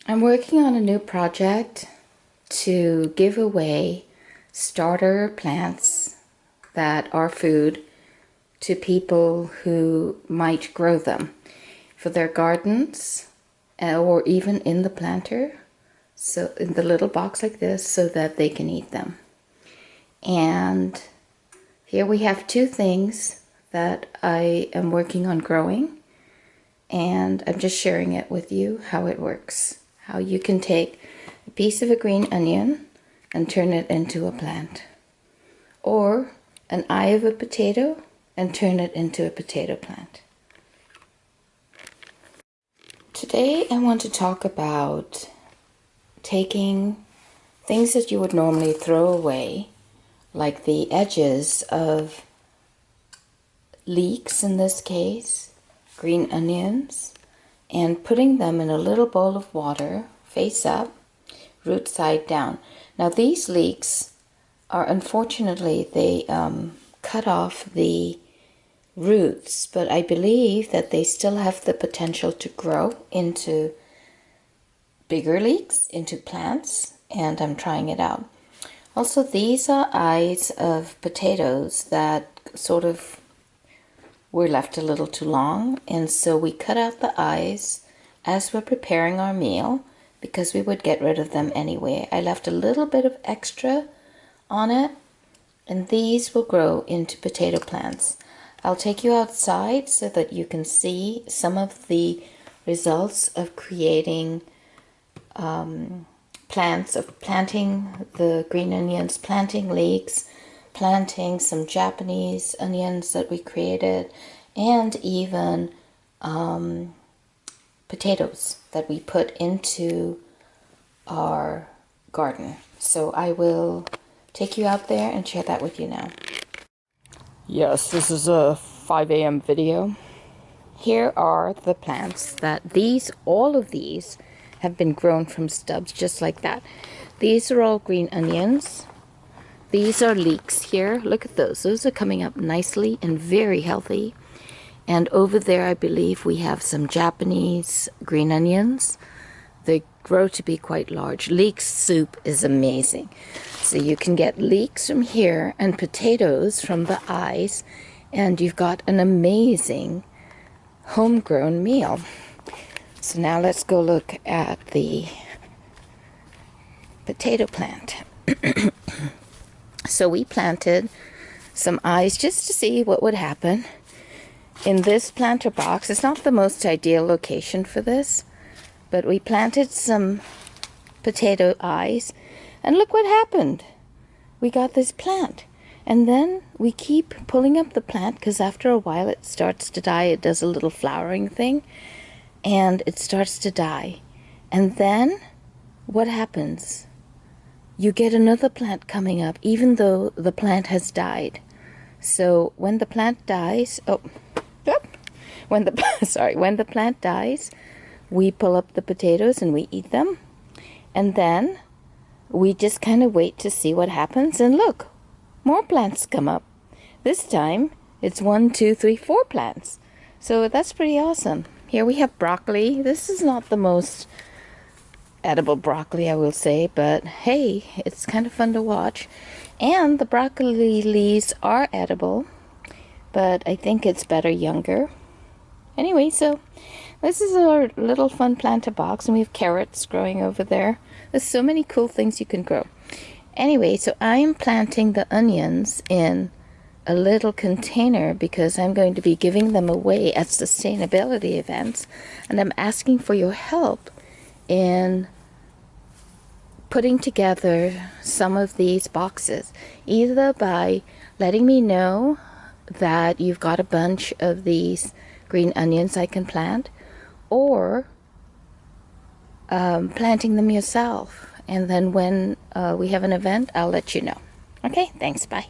I'm working on a new project to give away starter plants that are food to people who might grow them for their gardens or even in the planter, so in the little box like this, so that they can eat them. And here we have two things that I am working on growing, and I'm just sharing it with you how it works. How you can take a piece of a green onion and turn it into a plant, or an eye of a potato and turn it into a potato plant. Today I want to talk about taking things that you would normally throw away, like the edges of leeks in this case, green onions, and putting them in a little bowl of water, face up, root side down. Now these leeks are, unfortunately, they cut off the roots, but I believe that they still have the potential to grow into bigger leeks, into plants, and I'm trying it out. Also, these are eyes of potatoes that sort of were left a little too long, and so we cut out the eyes as we're preparing our meal because we would get rid of them anyway. I left a little bit of extra on it, and these will grow into potato plants. I'll take you outside so that you can see some of the results of creating plants, of planting the green onions, planting leeks, planting some Japanese onions that we created, and even potatoes that we put into our garden. So I will take you out there and share that with you now. Yes, this is a 5 a.m. video. Here are the plants that all of these have been grown from stubs just like that. These are all green onions. These are leeks here. Look at those. Those are coming up nicely and very healthy. And over there, I believe we have some Japanese green onions. They grow to be quite large. Leek Soup is amazing. So you can get leeks from here and potatoes from the eyes, and you've got an amazing homegrown meal. So now let's go look at the potato plant. So we planted some eyes just to see what would happen in this planter box. It's not the most ideal location for this, but we planted some potato eyes, and look what happened. We got this plant, and then we keep pulling up the plant because after a while it starts to die. It does a little flowering thing, and it starts to die. And then what happens? You get another plant coming up, even though the plant has died. So when the plant dies, when the plant dies, we pull up the potatoes and we eat them. And then we just kind of wait to see what happens. And look, more plants come up. This time it's 1, 2, 3, 4 plants. So that's pretty awesome. Here we have broccoli. This is not the most edible broccoli, I will say, but hey, it's kind of fun to watch. And the broccoli leaves are edible, but I think it's better younger. Anyway, so this is our little fun planter box, and we have carrots growing over there. There's so many cool things you can grow. Anyway, so I'm planting the onions in a little container because I'm going to be giving them away at sustainability events, and I'm asking for your help in putting together some of these boxes, either by letting me know that you've got a bunch of these green onions I can plant, or planting them yourself, and then when we have an event, I'll let you know. Okay, thanks, bye.